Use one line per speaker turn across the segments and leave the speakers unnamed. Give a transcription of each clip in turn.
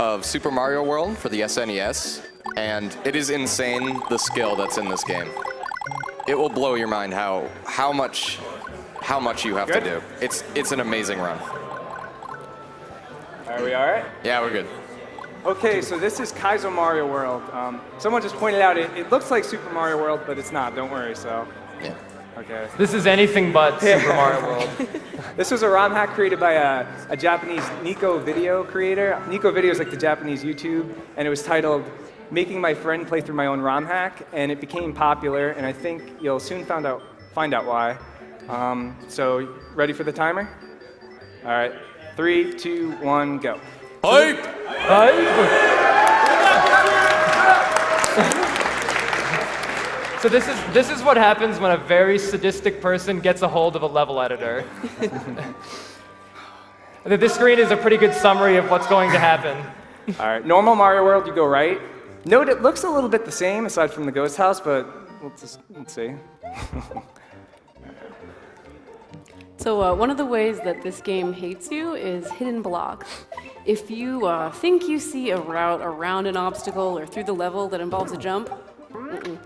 of Super Mario World for the SNES, and it is insane the skill that's in this game. It will blow your mind how much you have to do. It's an amazing run.
Are we all right?
Yeah, we're good.
Okay, so this is Kaizo Mario World. Someone just pointed out it looks like Super Mario World, but it's not. Don't worry. So.
Yeah.
Okay.
This is anything but Super Mario World.
This was a ROM hack created by a Japanese Nico Video creator. Nico Video is like the Japanese YouTube, and it was titled "Making My Friend Play Through My Own ROM Hack," and it became popular. And I think you'll soon find out why. So, ready for the timer? All right. 3, 2, 1, go.
Hype!
So this is what happens when a very sadistic person gets a hold of a level editor. This screen is a pretty good summary of what's going to happen.
All right, normal Mario World, you go right. Note it looks a little bit the same aside from the ghost house, but let's see.
So one of the ways that this game hates you is hidden blocks. If you think you see a route around an obstacle or through the level that involves a jump,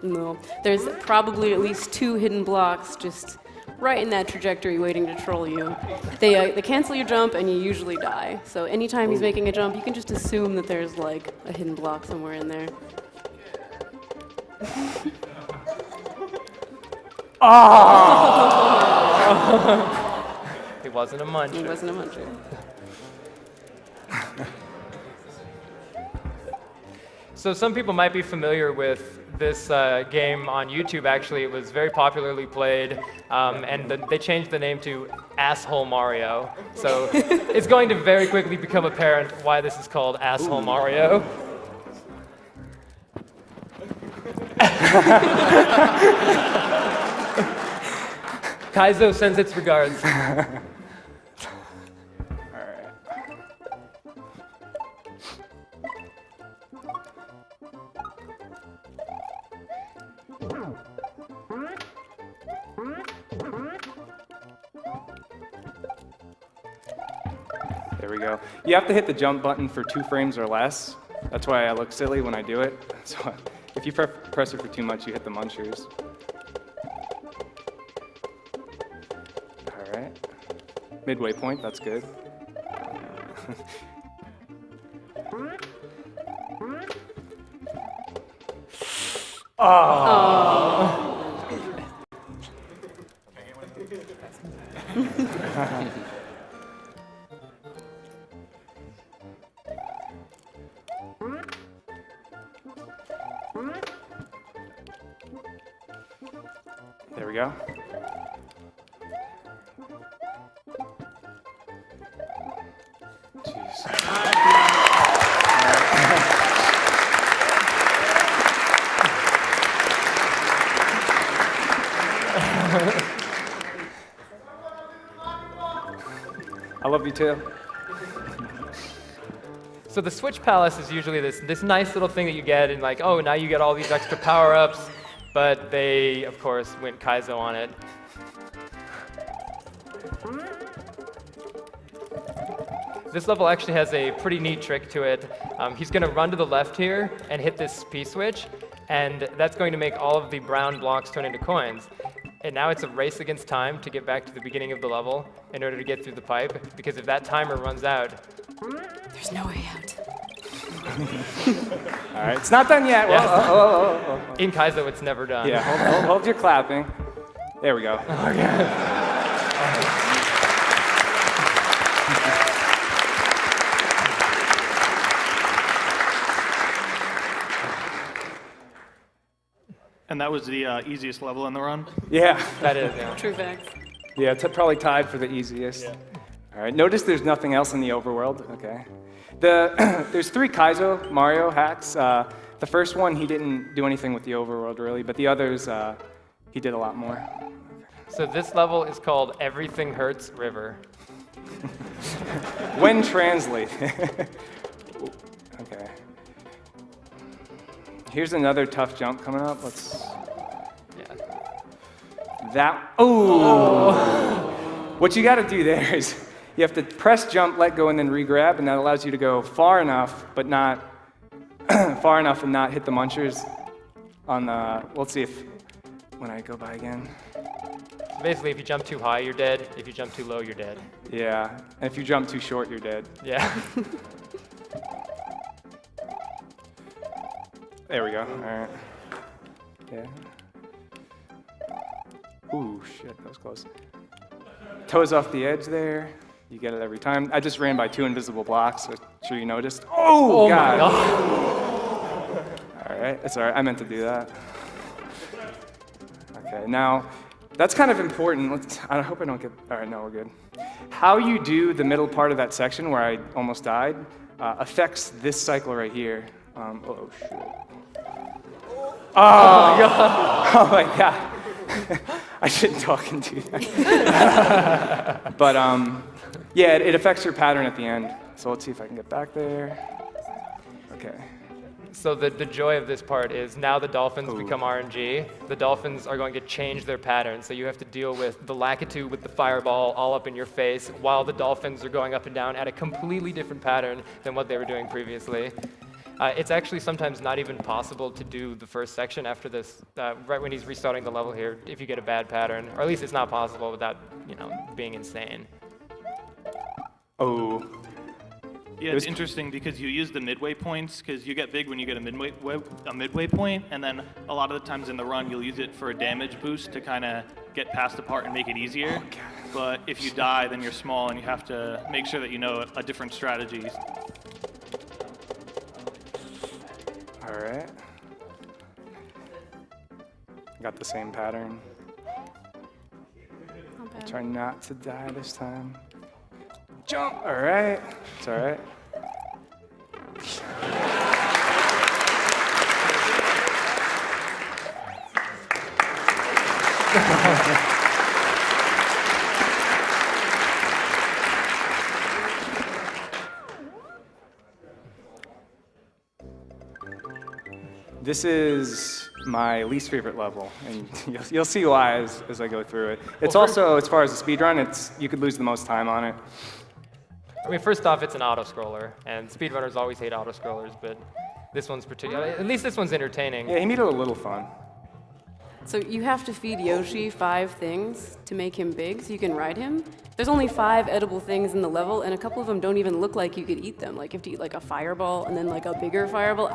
no. There's probably at least 2 hidden blocks just right in that trajectory waiting to troll you. They cancel your jump and you usually die. So anytime he's making a jump, you can just assume that there's like a hidden block somewhere in there.
It wasn't a muncher.
It wasn't a muncher.
So some people might be familiar with this game on YouTube. Actually, it was very popularly played, and they changed the name to Asshole Mario. So it's going to very quickly become apparent why this is called Asshole Mario. Kaizo sends its regards.
There we go. You have to hit the jump button for 2 frames or less. That's why I look silly when I do it. So if you press it for too much, you hit the munchers. All right. Midway point, that's good. There we go. I love you too.
So the Switch Palace is usually this nice little thing that you get, and like, oh, now you get all these extra power-ups, but they, of course, went Kaizo on it. This level actually has a pretty neat trick to it. He's going to run to the left here and hit this P-switch, and that's going to make all of the brown blocks turn into coins. And now it's a race against time to get back to the beginning of the level in order to get through the pipe, because if that timer runs out,
There's no way out.
All right, it's not done yet. Well,
in Kaizo, it's never done.
Yeah, hold your clapping. There we go.
And that was the easiest level in the run?
Yeah.
That is, yeah.
True facts.
Yeah, it's probably tied for the easiest.
Yeah.
All right, notice there's nothing else in the overworld. Okay. There's 3 Kaizo Mario hacks. The first one, he didn't do anything with the overworld, really, but the others, he did a lot more.
So this level is called Everything Hurts River.
When translated. Okay. Here's another tough jump coming up. That, oh! What you gotta do there is, You have to press jump, let go, and then re-grab, and that allows you to go far enough, but not far enough and not hit the munchers on the, let's see if, when I go by again.
Basically, if you jump too high, you're dead. If you jump too low, you're dead.
Yeah, and if you jump too short, you're dead.
Yeah.
There we go, all right. Yeah. Ooh, shit, that was close. Toes off the edge there. You get it every time. I just ran by 2 invisible blocks, so I'm sure you noticed. Oh, God.
My God.
All right, it's all right. I meant to do that. Okay, now, that's kind of important. I hope I don't get, all right, no, we're good. How you do the middle part of that section where I almost died affects this cycle right here. Oh, shit. Oh, my God. Oh, my God. I shouldn't talk and do that. But yeah, it affects your pattern at the end. So let's see if I can get back there. Okay.
So the joy of this part is now the dolphins become RNG. The dolphins are going to change their pattern. So you have to deal with the Lakitu with the fireball all up in your face while the dolphins are going up and down at a completely different pattern than what they were doing previously. It's actually sometimes not even possible to do the first section after this, right when he's restarting the level here, if you get a bad pattern. Or at least it's not possible without, being insane.
Oh.
Yeah, it's interesting because you use the midway points because you get big when you get a midway point, and then a lot of the times in the run you'll use it for a damage boost to kind of get past the part and make it easier. But if you die, then you're small and you have to make sure that you know a different strategy.
All right. Got the same pattern.
Not bad.
Try not to die this time. Jump! All right. It's all right. This is my least favorite level, and you'll see why as I go through it. It's also, as far as the speed run, you could lose the most time on it.
I mean, first off, it's an auto-scroller, and speedrunners always hate auto-scrollers, but this one's particular. At least this one's entertaining.
Yeah, he made it a little fun.
So you have to feed Yoshi 5 things to make him big so you can ride him. There's only 5 edible things in the level, and a couple of them don't even look like you could eat them. Like you have to eat like a fireball and then like a bigger fireball.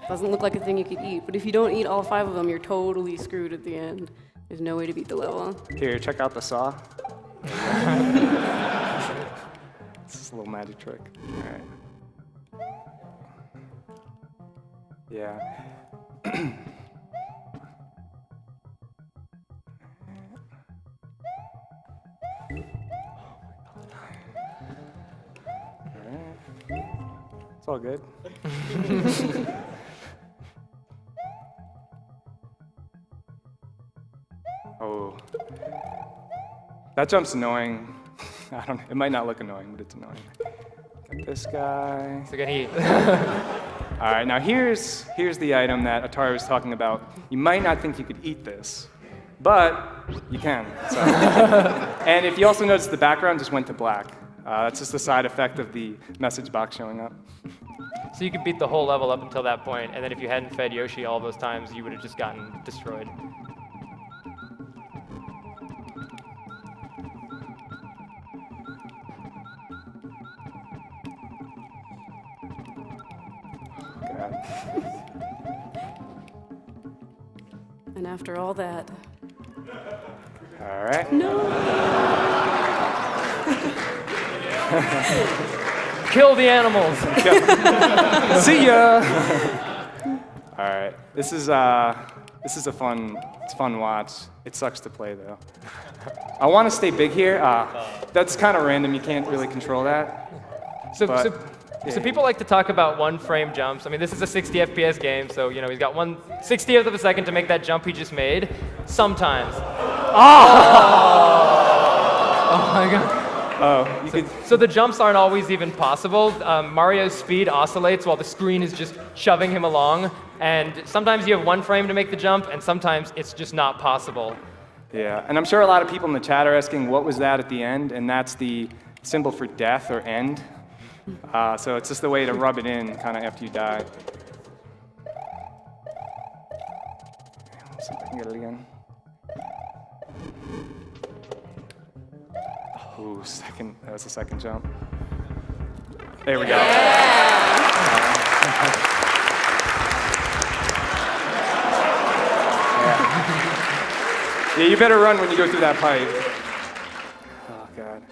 Doesn't look like a thing you could eat. But if you don't eat all 5 of them, you're totally screwed at the end. There's no way to beat the level.
Here, check out the saw. This is a little magic trick. All right. Yeah. It's all good. Oh. That jump's annoying. I don't know. It might not look annoying, but it's annoying. Got this guy.
So again,
All right, now here's the item that Atari was talking about. You might not think you could eat this, but you can. So. And if you also notice, the background just went to black. That's just the side effect of the message box showing up.
So you could beat the whole level up until that point, and then if you hadn't fed Yoshi all those times, you would have just gotten destroyed.
God.
And after all that,
All right.
Kill the animals!
See ya. All right. This is a fun watch. It sucks to play though. I want to stay big here. That's kind of random. You can't really control that.
So people like to talk about one-frame jumps. I mean, this is a 60 FPS game, so he's got 1/60th of a second to make that jump he just made. Sometimes. Oh my God.
Oh,
So the jumps aren't always even possible. Mario's speed oscillates while the screen is just shoving him along, and sometimes you have one frame to make the jump, and sometimes it's just not possible.
Yeah, and I'm sure a lot of people in the chat are asking, what was that at the end? And that's the symbol for death or end. So it's just a way to rub it in kind of after you die. Let's see if I can get it again. Ooh, that was the second jump. There we go. Yeah, you better run when you go through that pipe. Oh, God.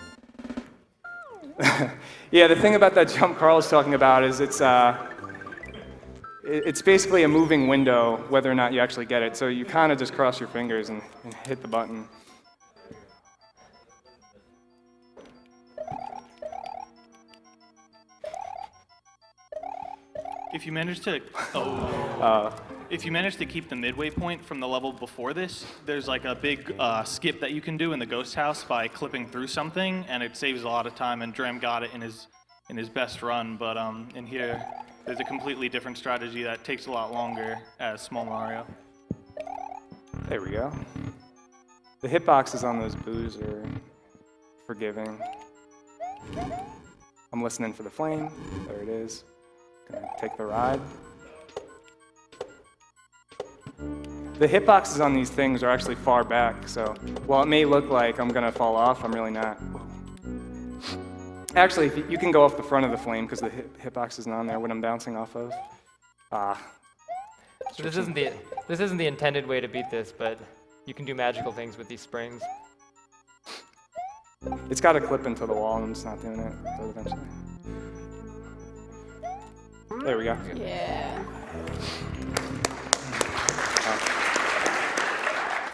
Yeah, the thing about that jump Carl is talking about is it's basically a moving window, whether or not you actually get it. So you kind of just cross your fingers and hit the button.
If you manage to, if you manage to keep the midway point from the level before this, there's like a big skip that you can do in the ghost house by clipping through something, and it saves a lot of time. And Dram got it in his best run, but in here there's a completely different strategy that takes a lot longer as Small Mario.
There we go. The hitboxes on those boos are forgiving. I'm listening for the flame. There it is. Gonna take the ride. The hitboxes on these things are actually far back, so while it may look like I'm gonna fall off, I'm really not. Actually, if you can go off the front of the flame because the hitbox isn't on there when I'm bouncing off of.
So this isn't the intended way to beat this, but you can do magical things with these springs.
It's got to clip into the wall, and I'm just not doing it. So eventually. There we go.
Yeah.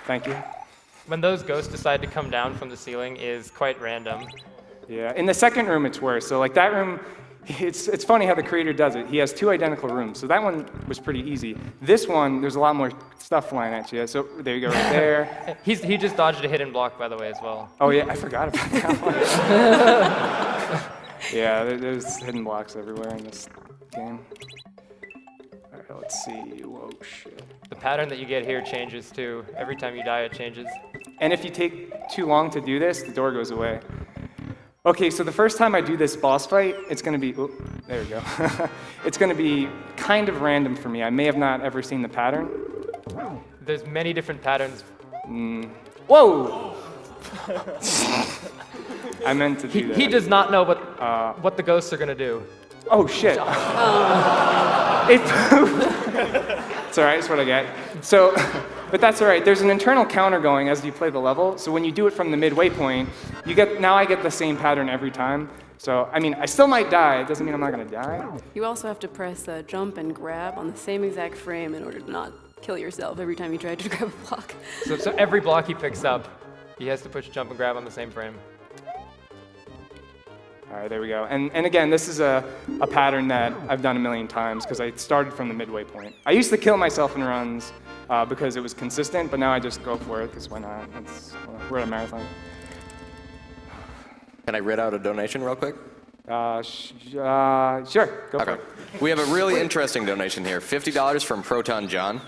Thank you.
When those ghosts decide to come down from the ceiling is quite random.
Yeah, in the second room it's worse. So like that room, it's funny how the creator does it. He has two identical rooms. So that one was pretty easy. This one, there's a lot more stuff flying at you. So there you go, right there.
He just dodged a hidden block, by the way, as well.
Oh yeah, I forgot about that one. Yeah, there's hidden blocks everywhere in this game. All right, let's see. Whoa, shit.
The pattern that you get here changes too. Every time you die, it changes.
And if you take too long to do this, the door goes away. Okay, so the first time I do this boss fight, it's gonna be, oh, there we go. It's gonna be kind of random for me. I may have not ever seen the pattern.
There's many different patterns.
Whoa! I meant to do that.
He does not know what the ghosts are gonna do.
Oh shit. It's all right, it's what I get. So, but that's all right. There's an internal counter going as you play the level. So when you do it from the midway point, now I get the same pattern every time. So, I mean, I still might die. It doesn't mean I'm not gonna die.
You also have to press jump and grab on the same exact frame in order to not kill yourself every time you try to grab a block.
So every block he picks up, he has to push jump and grab on the same frame.
All right, there we go. And again, this is a pattern that I've done a million times because I started from the midway point. I used to kill myself in runs because it was consistent, but now I just go for it because why not? We're at a marathon.
Can I read out a donation real quick?
Sure, go for it.
We have a really interesting donation here. $50 from Proton John.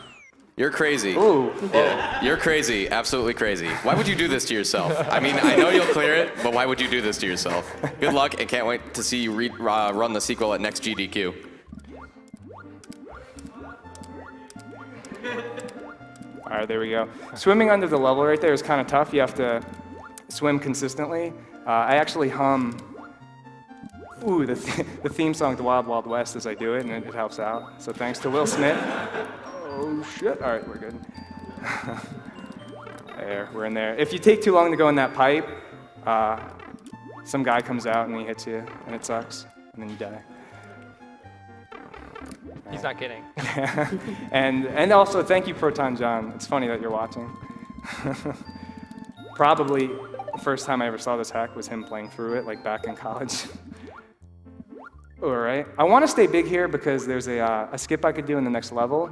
You're crazy.
Ooh.
Yeah, you're crazy, absolutely crazy. Why would you do this to yourself? I mean, I know you'll clear it, but why would you do this to yourself? Good luck, and can't wait to see you run the sequel at next GDQ.
All right, there we go. Swimming under the level right there is kind of tough. You have to swim consistently. I actually hum the theme song to Wild Wild West as I do it, and it helps out. So thanks to Will Smith. Oh shit, all right, we're good. There, we're in there. If you take too long to go in that pipe, some guy comes out and he hits you, and it sucks, and then you die.
He's not kidding.
And also, thank you, Proton John. It's funny that you're watching. Probably the first time I ever saw this hack was him playing through it, like back in college. All right, I want to stay big here because there's a skip I could do in the next level.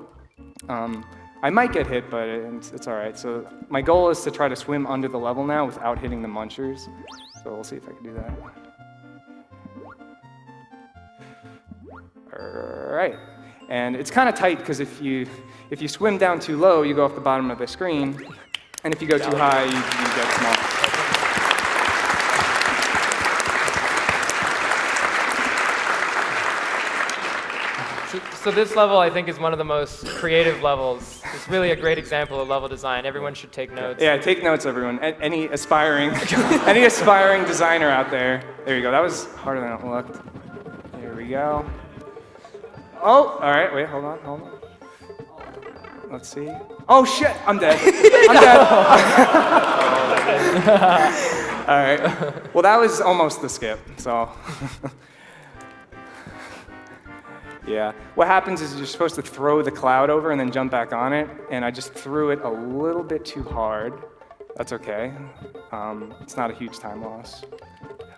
I might get hit, but it's all right. So my goal is to try to swim under the level now without hitting the munchers. So we'll see if I can do that. All right. And it's kind of tight because if you swim down too low, you go off the bottom of the screen. And if you go too high, you get small.
So this level, I think, is one of the most creative levels. It's really a great example of level design. Everyone should take notes.
Yeah, take notes, everyone. Any aspiring, any aspiring designer out there. There you go. That was harder than it looked. Here we go. Oh, all right. Wait, hold on. Let's see. Oh shit! I'm dead. I'm dead. All right. Well, that was almost the skip. So. Yeah. What happens is you're supposed to throw the cloud over and then jump back on it, and I just threw it a little bit too hard. That's okay. It's not a huge time loss.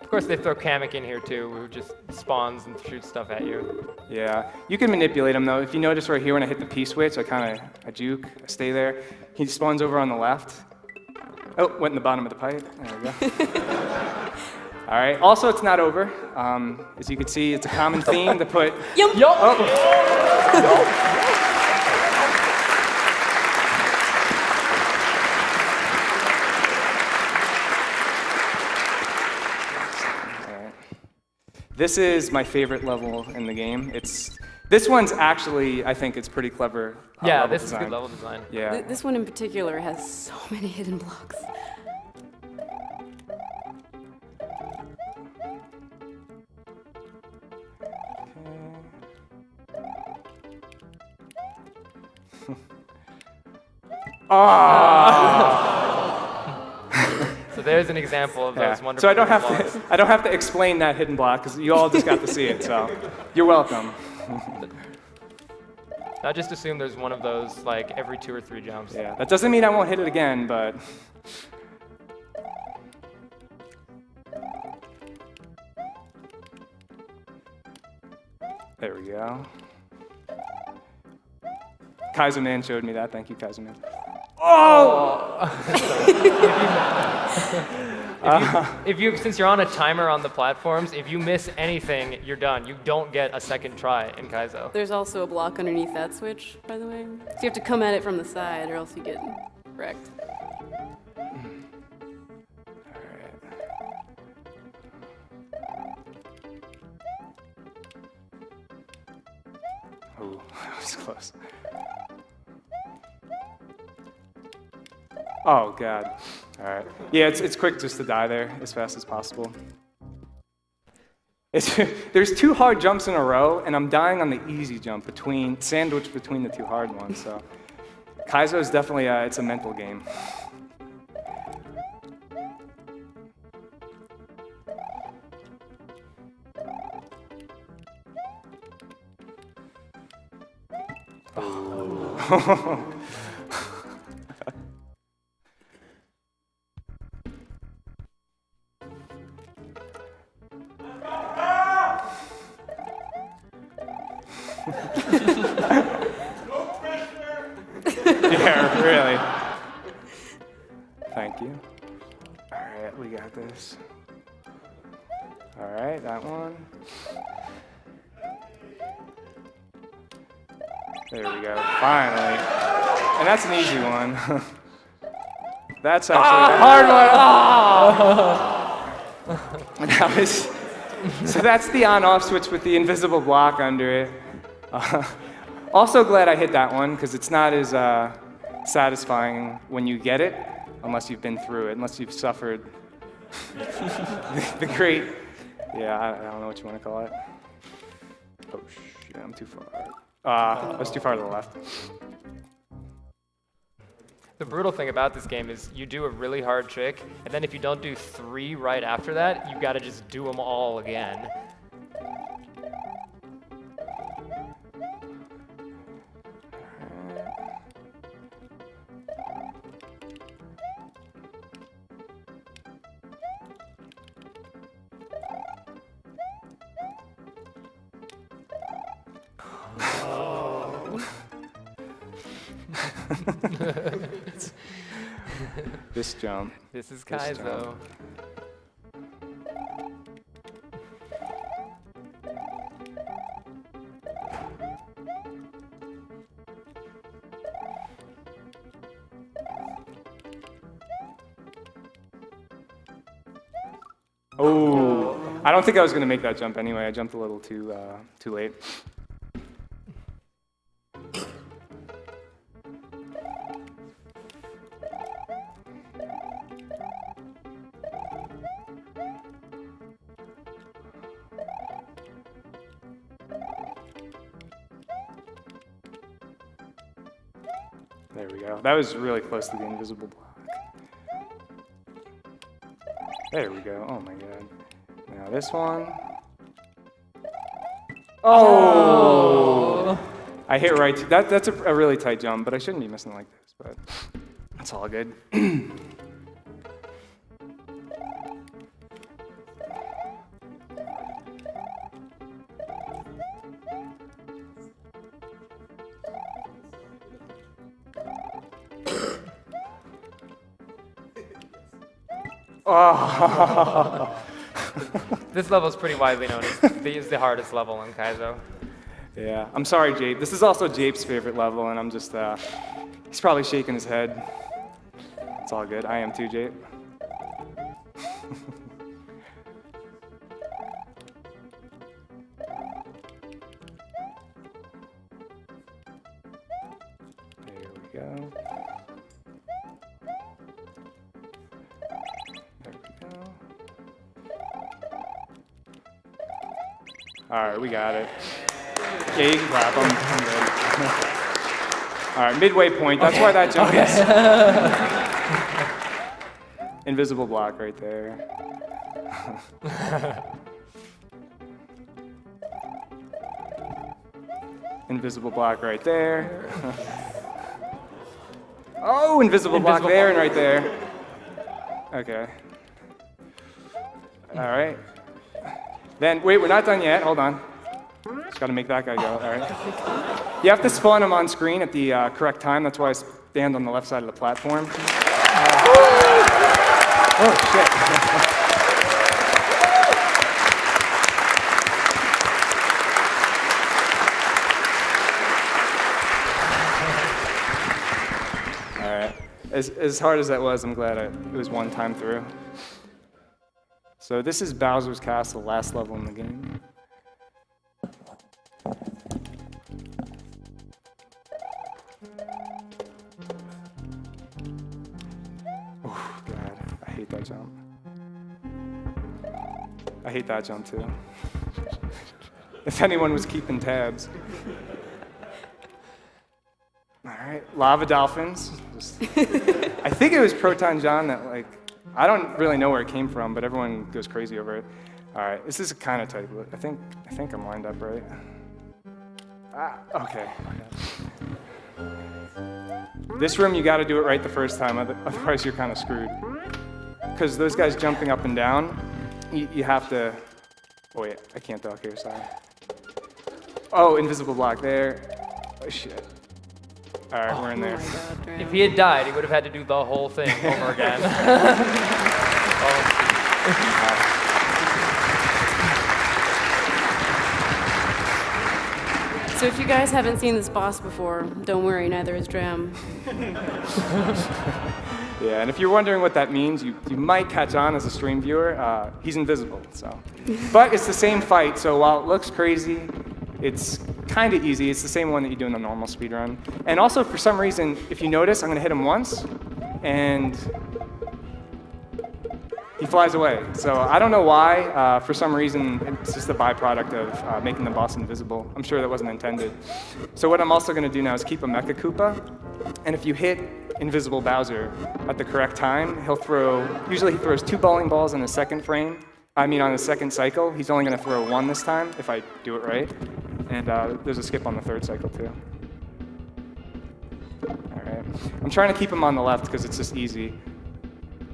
Of course, they throw Kamek in here too, who just spawns and shoots stuff at you.
Yeah. You can manipulate him though. If you notice right here when I hit the P-switch, I juke, I stay there. He spawns over on the left. Oh, went in the bottom of the pipe. There we go. All right. Also, it's not over. As you can see, it's a common theme to put.
Yum.
This is my favorite level in the game. This one's actually, I think it's pretty clever.
Yeah,
level
this
design.
is good level design.
Yeah.
This one in particular has so many hidden blocks.
So there's an example of those wonderful
So I don't
blocks.
have to explain that hidden block because you all just got to see it. So you're welcome.
I just assume there's one of those like every 2 or 3 jumps.
Yeah. That doesn't mean I won't hit it again, but. There we go. Kaizo Man showed me that. Thank you, Kaizo Man.
Since you're on a timer on the platforms, if you miss anything, you're done. You don't get a second try in Kaizo.
There's also a block underneath that switch, by the way. So you have to come at it from the side or else you get wrecked.
Oh, that was close. Oh, God. All right. Yeah, it's quick just to die there as fast as possible. There's 2 hard jumps in a row, and I'm dying on the easy jump sandwiched between the 2 hard ones. So Kaizo is definitely, it's a mental game. Yeah, really. Thank you. All right, we got this. All right, that one. There we go, finally. And that's an easy one. That's actually a hard one. That was, so that's the on-off switch with the invisible block under it. Also glad I hit that one, because it's not as satisfying when you get it, unless you've been through it, unless you've suffered the great, yeah, I don't know what you want to call it. Oh, shit, I'm too far. I was too far to the left.
The brutal thing about this game is you do a really hard trick, and then if you don't do 3 right after that, you gotta just do them all again.
This jump.
This is
This
Kaizo.
jump. Oh, I don't think I was going to make that jump anyway. I jumped a little too late. There we go. That was really close to the invisible block. There we go. Oh my god. Now this one. Oh! I hit right. That's a really tight jump, but I shouldn't be missing like this. But that's all good. Oh.
This level is pretty widely known as the hardest level in Kaizo.
Yeah, I'm sorry, Jape. This is also Jape's favorite level, and I'm just, he's probably shaking his head. It's all good. I am too, Jape. There we go. There we go. All right, we got it. Yeah, you can clap. I'm good. All right, midway point. That's why that jump is. Invisible block right there. Invisible block right there. Oh, invisible block there and right there. Okay. All right. Then, wait, we're not done yet. Hold on. Just got to make that guy go. All right. You have to spawn him on screen at the correct time. That's why I stand on the left side of the platform. Oh, shit. All right. As hard as that was, I'm glad it was one time through. So this is Bowser's Castle, last level in the game. Oh, God, I hate that jump. I hate that jump too. If anyone was keeping tabs. All right, lava dolphins. I think it was Proton John that I don't really know where it came from, but everyone goes crazy over it. All right, this is kind of tight. I think I'm lined up right. Okay. This room, you got to do it right the first time, otherwise you're kind of screwed. Because those guys jumping up and down, you have to. Oh wait, I can't dock here. Sorry. Oh, invisible block there. Oh shit. All right, we're in there.
God,
If he had died, he would have had to do the whole thing over again.
So if you guys haven't seen this boss before, don't worry, neither is Dram.
Yeah, and if you're wondering what that means, you might catch on as a stream viewer. He's invisible, so. But it's the same fight, so while it looks crazy, it's kind of easy. It's the same one that you do in the normal speedrun. And also, for some reason, if you notice, I'm going to hit him once, and he flies away. So I don't know why. For some reason, it's just a byproduct of making the boss invisible. I'm sure that wasn't intended. So what I'm also going to do now is keep a Mecha Koopa, and if you hit invisible Bowser at the correct time, usually he throws 2 bowling balls in the second frame. On the second cycle. He's only going to throw 1 this time, if I do it right. And there's a skip on the 3rd cycle, too. All right. I'm trying to keep him on the left, because it's just easy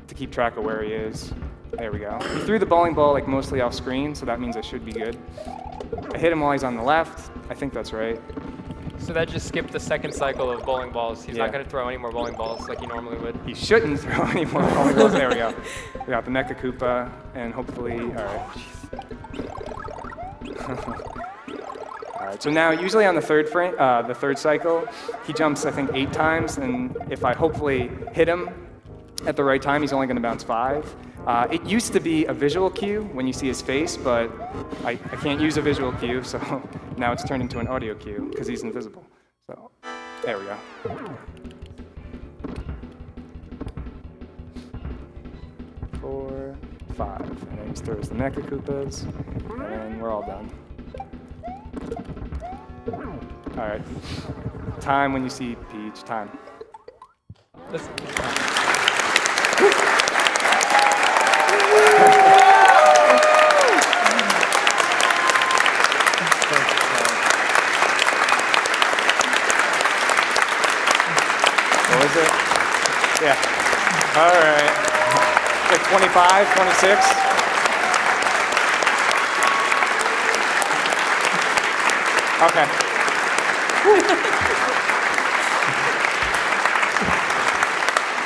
to keep track of where he is. There we go. He threw the bowling ball mostly off screen, so that means I should be good. I hit him while he's on the left. I think that's right.
So that just skipped the second cycle of bowling balls. He's
Yeah.
not going to throw any more bowling balls like he normally would.
He shouldn't throw any more bowling balls. There we go. We got the Mecha Koopa, and hopefully, all right. All right, so now usually on the 3rd frame, the 3rd cycle, he jumps I think 8 times, and if I hopefully hit him at the right time, he's only going to bounce 5. It used to be a visual cue when you see his face, but I can't use a visual cue, so now it's turned into an audio cue because he's invisible. So there we go. 4, 5, and then he throws the Mecha Koopas, and then we're all done. All right. Time when you see Peach. Time.
This-
What was it? Yeah. All right. Like 25, 26. Okay.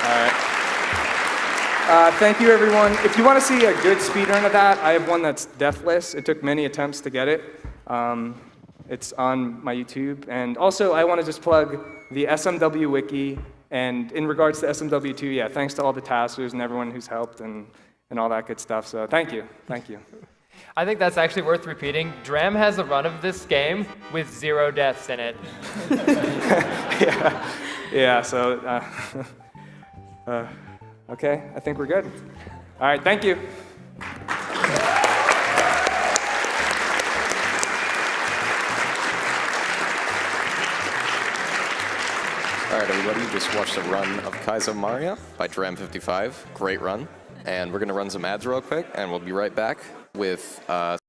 All right. Thank you, everyone. If you want to see a good speedrun of that, I have one that's deathless. It took many attempts to get it. It's on my YouTube. And also, I want to just plug the SMW wiki. And in regards to SMW2, yeah, thanks to all the taskers and everyone who's helped and all that good stuff. So thank you. Thank you.
I think that's actually worth repeating. Dram has a run of this game with 0 deaths in it.
Yeah, so, okay, I think we're good. All right, thank you.
All right, everybody, you just watched a run of Kaizo Mario by dram55. Great run. And we're going to run some ads real quick, and we'll be right back with